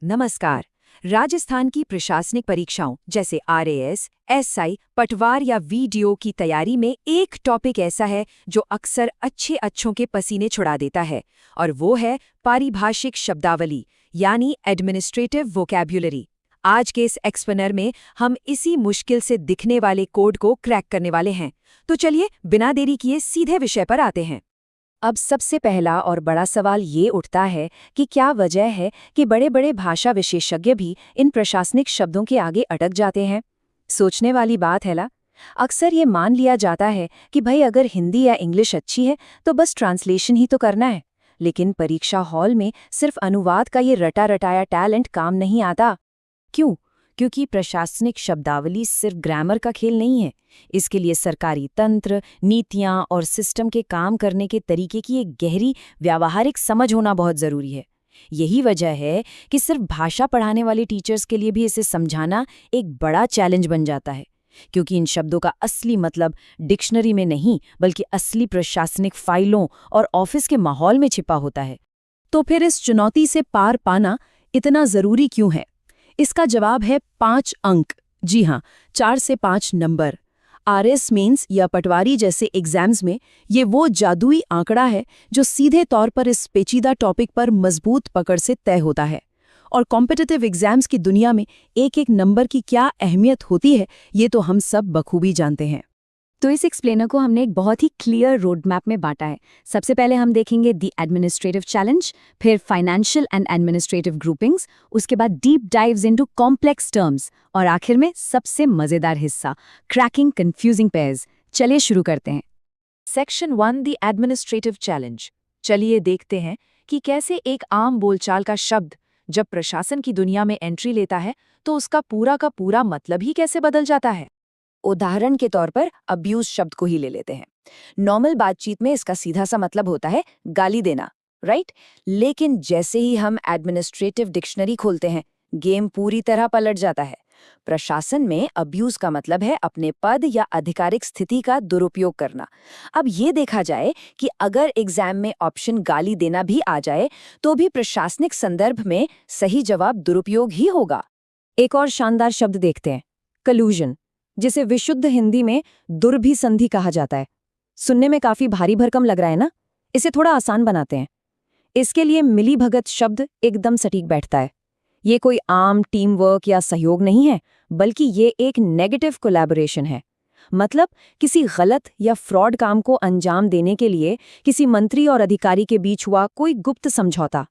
नमस्कार। राजस्थान की प्रशासनिक परीक्षाओं जैसे आरएएस, एसआई, पटवार या वीडियो की तैयारी में एक टॉपिक ऐसा है जो अक्सर अच्छों के पसीने छुड़ा देता है, और वो है पारिभाषिक शब्दावली यानी एडमिनिस्ट्रेटिव वोकैब्युलरी। आज के इस एक्सप्लेनर में हम इसी मुश्किल से दिखने वाले कोड को क्रैक करने वाले हैं। तो चलिए बिना देरी किए सीधे विषय पर आते हैं। अब सबसे पहला और बड़ा सवाल ये उठता है कि क्या वजह है कि बड़े बड़े भाषा विशेषज्ञ भी इन प्रशासनिक शब्दों के आगे अटक जाते हैं। सोचने वाली बात है ना। अक्सर ये मान लिया जाता है कि भाई अगर हिंदी या इंग्लिश अच्छी है तो बस ट्रांसलेशन ही तो करना है, लेकिन परीक्षा हॉल में सिर्फ अनुवाद का ये रटा रटाया टैलेंट काम नहीं आता। क्यों? क्योंकि प्रशासनिक शब्दावली सिर्फ ग्रामर का खेल नहीं है। इसके लिए सरकारी तंत्र, नीतियां और सिस्टम के काम करने के तरीके की एक गहरी व्यावहारिक समझ होना बहुत ज़रूरी है। यही वजह है कि सिर्फ भाषा पढ़ाने वाले टीचर्स के लिए भी इसे समझाना एक बड़ा चैलेंज बन जाता है, क्योंकि इन शब्दों का असली मतलब डिक्शनरी में नहीं बल्कि असली प्रशासनिक फाइलों और ऑफिस के माहौल में छिपा होता है। तो फिर इस चुनौती से पार पाना इतना ज़रूरी क्यों है? इसका जवाब है 5 अंक। जी हाँ, 4 से 5 नंबर। आरएस मेंस या पटवारी जैसे एग्जाम्स में ये वो जादुई आंकड़ा है जो सीधे तौर पर इस पेचीदा टॉपिक पर मजबूत पकड़ से तय होता है। और कॉम्पिटिटिव एग्जाम्स की दुनिया में एक एक नंबर की क्या अहमियत होती है, ये तो हम सब बखूबी जानते हैं। तो इस एक्सप्लेनर को हमने एक बहुत ही क्लियर रोड मैप में बांटा है। सबसे पहले हम देखेंगे द एडमिनिस्ट्रेटिव चैलेंज, फिर फाइनेंशियल एंड एडमिनिस्ट्रेटिव ग्रुपिंग्स, उसके बाद deep dives into complex terms, और आखिर में सबसे मजेदार हिस्सा क्रैकिंग कंफ्यूजिंग पेयर्स। चलिए शुरू करते हैं। Section 1, the administrative challenge. चलिए देखते हैं कि कैसे एक आम बोलचाल का शब्द जब प्रशासन की दुनिया में एंट्री लेता है तो उसका पूरा का पूरा मतलब ही कैसे बदल जाता है। उदाहरण के तौर पर अब्यूज शब्द को ही ले लेते हैं। नॉर्मल बातचीत में इसका सीधा सा मतलब होता है गाली देना, राइट? लेकिन जैसे ही हम एडमिनिस्ट्रेटिव डिक्शनरी खोलते हैं, गेम पूरी तरह पलट जाता है। प्रशासन में अब्यूज का मतलब है अपने पद या आधिकारिक स्थिति का दुरुपयोग करना। अब ये देखा जाए कि अगर एग्जाम में ऑप्शन गाली देना भी आ जाए तो भी प्रशासनिक संदर्भ में सही जवाब दुरुपयोग ही होगा। एक और शानदार शब्द देखते हैं, कलूजन, जिसे विशुद्ध हिंदी में दुर्भिसंधि कहा जाता है। सुनने में काफी भारी भरकम लग रहा है ना? इसे थोड़ा आसान बनाते हैं। इसके लिए मिलीभगत शब्द एकदम सटीक बैठता है। ये कोई आम टीम वर्क या सहयोग नहीं है, बल्कि ये एक नेगेटिव कोलैबोरेशन है। मतलब किसी गलत या फ्रॉड काम को अंजाम देने के लिए किसी मंत्री और अधिकारी के बीच हुआ कोई गुप्त समझौता।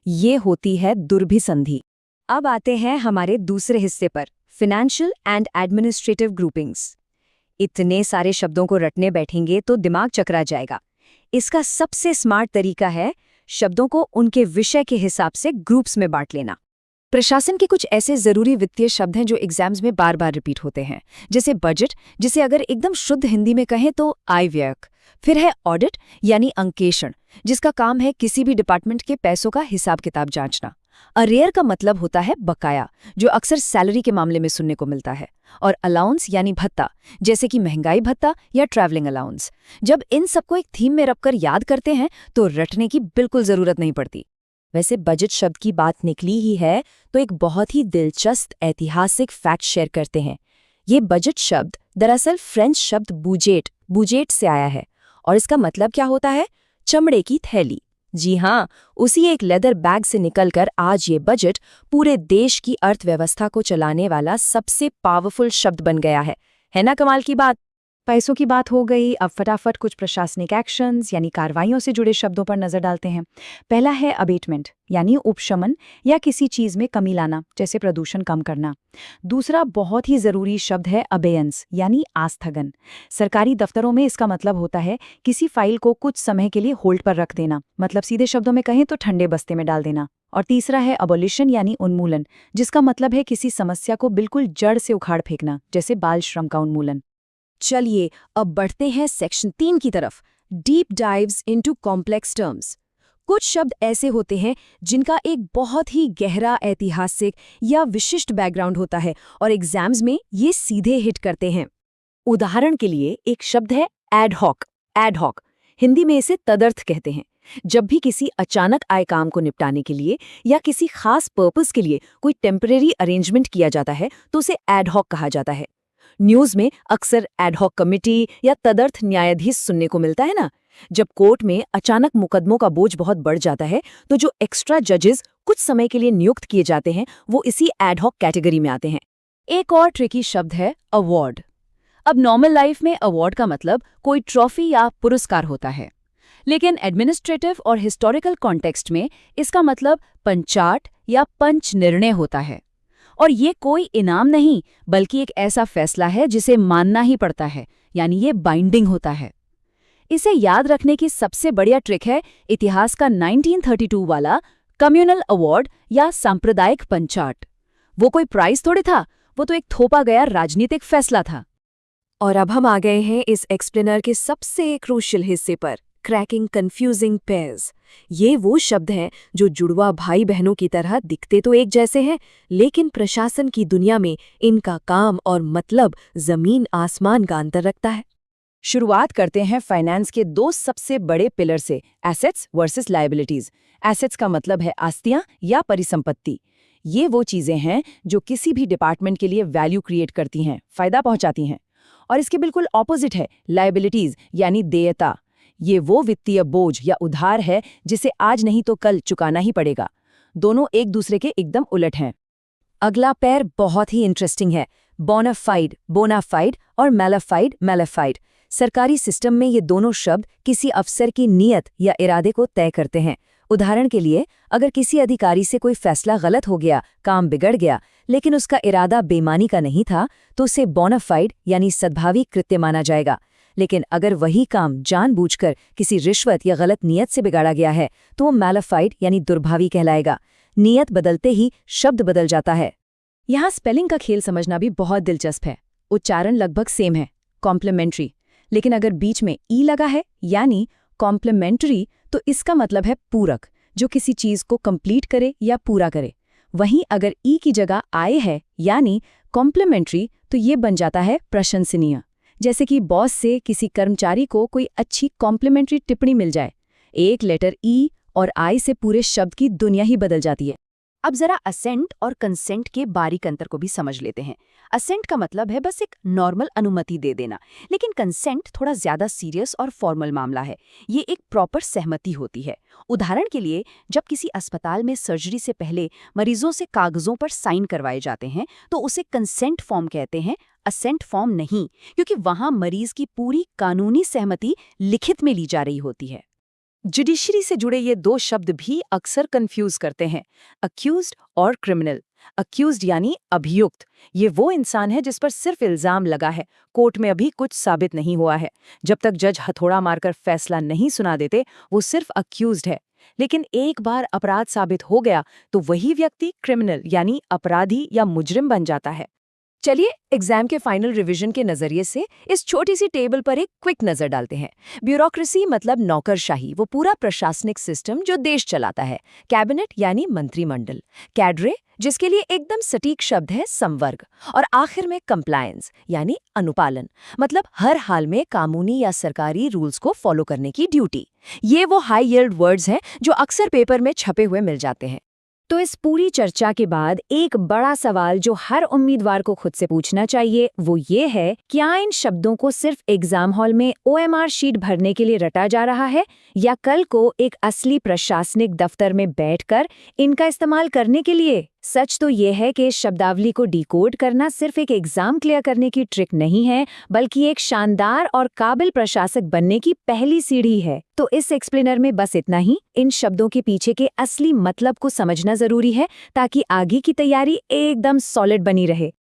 ये होती है दुर्भिसंधि। अब आते हैं हमारे दूसरे हिस्से पर, फाइनेंशियल एंड एडमिनिस्ट्रेटिव ग्रुपिंग्स। इतने सारे शब्दों को रटने बैठेंगे तो दिमाग चकरा जाएगा। इसका सबसे स्मार्ट तरीका है शब्दों को उनके विषय के हिसाब से ग्रुप्स में बांट लेना। प्रशासन के कुछ ऐसे जरूरी वित्तीय शब्द हैं जो एग्जाम्स में बार बार रिपीट होते हैं, जैसे बजट, जिसे अगर एकदम शुद्ध हिंदी में कहें तो आय व्यय। फिर है ऑडिट यानी अंकेक्षण, जिसका काम है किसी भी डिपार्टमेंट के पैसों का हिसाब किताब जांचना। अरेयर का मतलब होता है बकाया, जो अक्सर सैलरी के मामले में सुनने को मिलता है। और अलाउंस यानी भत्ता, जैसे कि महंगाई भत्ता या ट्रैवलिंग अलाउंस। जब इन सबको एक थीम में रखकर याद करते हैं तो रटने की बिल्कुल जरूरत नहीं पड़ती। वैसे बजट शब्द की बात निकली ही है तो एक बहुत ही दिलचस्प ऐतिहासिक फैक्ट शेयर करते हैं। ये बजट शब्द दरअसल फ्रेंच शब्द बूजेट से आया है, और इसका मतलब क्या होता है? चमड़े की थैली। जी हाँ, उसी एक लेदर बैग से निकलकर आज ये बजट पूरे देश की अर्थव्यवस्था को चलाने वाला सबसे पावरफुल शब्द बन गया है ना? कमाल की बात। पैसों की बात हो गई, अब फटाफट कुछ प्रशासनिक एक्शंस यानी कार्रवाइयों से जुड़े शब्दों पर नजर डालते हैं। पहला है अबेटमेंट यानी उपशमन या किसी चीज में कमी लाना, जैसे प्रदूषण कम करना। दूसरा बहुत ही जरूरी शब्द है अबेयंस यानी आस्थगन। सरकारी दफ्तरों में इसका मतलब होता है किसी फाइल को कुछ समय के लिए होल्ड पर रख देना, मतलब सीधे शब्दों में कहें तो ठंडे बस्ते में डाल देना। और तीसरा है अबॉलिशन यानी उन्मूलन, जिसका मतलब है किसी समस्या को बिल्कुल जड़ से उखाड़ फेंकना, जैसे बाल श्रम का उन्मूलन। चलिए अब बढ़ते हैं सेक्शन 3 की तरफ, deep dives into complex terms. कुछ शब्द ऐसे होते हैं जिनका एक बहुत ही गहरा ऐतिहासिक या विशिष्ट बैकग्राउंड होता है और एग्जाम्स में ये सीधे हिट करते हैं। उदाहरण के लिए एक शब्द है एड हॉक। हिंदी में इसे तदर्थ कहते हैं। जब भी किसी अचानक आए काम को निपटाने के लिए या किसी खास पर्पस के लिए कोई टेम्परेरी अरेंजमेंट किया जाता है तो उसे एडहॉक कहा जाता है। न्यूज़ में अक्सर एडहॉक कमिटी या तदर्थ न्यायाधीश सुनने को मिलता है ना। जब कोर्ट में अचानक मुकदमों का बोझ बहुत बढ़ जाता है तो जो एक्स्ट्रा जजेस कुछ समय के लिए नियुक्त किए जाते हैं वो इसी एडहॉक कैटेगरी में आते हैं। एक और ट्रिकी शब्द है अवार्ड। अब नॉर्मल लाइफ में अवार्ड का मतलब कोई ट्रॉफी या पुरस्कार होता है, लेकिन एडमिनिस्ट्रेटिव और हिस्टोरिकल कॉन्टेक्स्ट में इसका मतलब पंचाट या पंच निर्णय होता है। और ये कोई इनाम नहीं बल्कि एक ऐसा फैसला है जिसे मानना ही पड़ता है, यानी ये बाइंडिंग होता है। इसे याद रखने की सबसे बढ़िया ट्रिक है इतिहास का 1932 वाला कम्युनल अवार्ड या सांप्रदायिक पंचाट। वो कोई प्राइज थोड़े था, वो तो एक थोपा गया राजनीतिक फैसला था। और अब हम आ गए हैं इस एक्सप्लेनर के सबसे क्रूशियल हिस्से पर, क्रैकिंग कंफ्यूजिंग पेयर्स। ये वो शब्द हैं जो जुड़वा भाई बहनों की तरह दिखते तो एक जैसे हैं, लेकिन प्रशासन की दुनिया में इनका काम और मतलब जमीन आसमान का अंतर रखता है। शुरुआत करते हैं फाइनेंस के दो सबसे बड़े पिलर से, एसेट्स वर्सेस लायबिलिटीज। एसेट्स का मतलब है आस्तियां या परिसंपत्ति। ये वो चीजें हैं जो किसी भी डिपार्टमेंट के लिए वैल्यू क्रिएट करती हैं, फायदा पहुंचाती हैं। और इसके बिल्कुल ऑपोजिट है लायबिलिटीज यानी देयता। ये वो वित्तीय बोझ या उधार है जिसे आज नहीं तो कल चुकाना ही पड़ेगा। दोनों एक दूसरे के एकदम उलट हैं। अगला पैर बहुत ही इंटरेस्टिंग है, बोनाफाइड बोनाफाइड और मैलाफाइड मैलाफाइड। सरकारी सिस्टम में ये दोनों शब्द किसी अफसर की नीयत या इरादे को तय करते हैं। उदाहरण के लिए, अगर किसी अधिकारी से कोई फैसला गलत हो गया, काम बिगड़ गया, लेकिन उसका इरादा बेईमानी का नहीं था, तो उसे बोनाफाइड यानी सद्भावी कृत्य माना जाएगा। लेकिन अगर वही काम जानबूझकर किसी रिश्वत या गलत नियत से बिगाड़ा गया है तो वो मैलाफाइड यानी दुर्भावी कहलाएगा। नियत बदलते ही शब्द बदल जाता है। यहाँ स्पेलिंग का खेल समझना भी बहुत दिलचस्प है। उच्चारण लगभग सेम है, कॉम्प्लीमेंट्री, लेकिन अगर बीच में ई लगा है यानी कॉम्प्लीमेंट्री तो इसका मतलब है पूरक, जो किसी चीज को कंप्लीट करे या पूरा करे। वहीं अगर ई की जगह आए है यानी कॉम्प्लीमेंट्री तो ये बन जाता है प्रशंसनीय। जैसे कि बॉस से किसी कर्मचारी को कोई अच्छी कॉम्प्लीमेंट्री टिप्पणी मिल जाए। एक लेटर ई और आई से पूरे शब्द की दुनिया ही बदल जाती है। अब जरा असेंट और कंसेंट के बारीक अंतर को भी समझ लेते हैं। असेंट का मतलब है बस एक नॉर्मल अनुमति दे देना, लेकिन कंसेंट थोड़ा ज्यादा सीरियस और फॉर्मल मामला है। ये एक प्रॉपर सहमति होती है। उदाहरण के लिए, जब किसी अस्पताल में सर्जरी से पहले मरीजों से कागजों पर साइन करवाए जाते हैं तो उसे कंसेंट फॉर्म कहते हैं, असेंट फॉर्म नहीं, क्योंकि वहां मरीज की पूरी कानूनी सहमति लिखित में ली जा रही होती है। जुडिशरी से जुड़े ये दो शब्द भी अक्सर कंफ्यूज करते हैं, अक्यूज्ड और क्रिमिनल। अक्यूज्ड यानी अभियुक्त, ये वो इंसान है जिस पर सिर्फ इल्जाम लगा है, कोर्ट में अभी कुछ साबित नहीं हुआ है। जब तक जज हथौड़ा मारकर फैसला नहीं सुना देते वो सिर्फ अक्यूज्ड है। लेकिन एक बार अपराध साबित हो गया तो वही व्यक्ति क्रिमिनल यानी अपराधी या मुजरिम बन जाता है। चलिए एग्जाम के फाइनल रिवीजन के नजरिए से इस छोटी सी टेबल पर एक क्विक नजर डालते हैं। ब्यूरोक्रेसी मतलब नौकरशाही, वो पूरा प्रशासनिक सिस्टम जो देश चलाता है। कैबिनेट यानी मंत्रिमंडल। कैडरे, जिसके लिए एकदम सटीक शब्द है संवर्ग। और आखिर में कंप्लायंस यानी अनुपालन, मतलब हर हाल में कानूनी या सरकारी रूल्स को फॉलो करने की ड्यूटी। ये वो हाई यील्ड वर्ड्स हैं जो अक्सर पेपर में छपे हुए मिल जाते हैं। तो इस पूरी चर्चा के बाद एक बड़ा सवाल जो हर उम्मीदवार को खुद से पूछना चाहिए वो ये है, क्या इन शब्दों को सिर्फ एग्जाम हॉल में OMR शीट भरने के लिए रटा जा रहा है या कल को एक असली प्रशासनिक दफ्तर में बैठकर इनका इस्तेमाल करने के लिए? सच तो ये है कि इस शब्दावली को डिकोड करना सिर्फ एक एग्जाम क्लियर करने की ट्रिक नहीं है, बल्कि एक शानदार और काबिल प्रशासक बनने की पहली सीढ़ी है। तो इस एक्सप्लेनर में बस इतना ही। इन शब्दों के पीछे के असली मतलब को समझना जरूरी है ताकि आगे की तैयारी एकदम सॉलिड बनी रहे।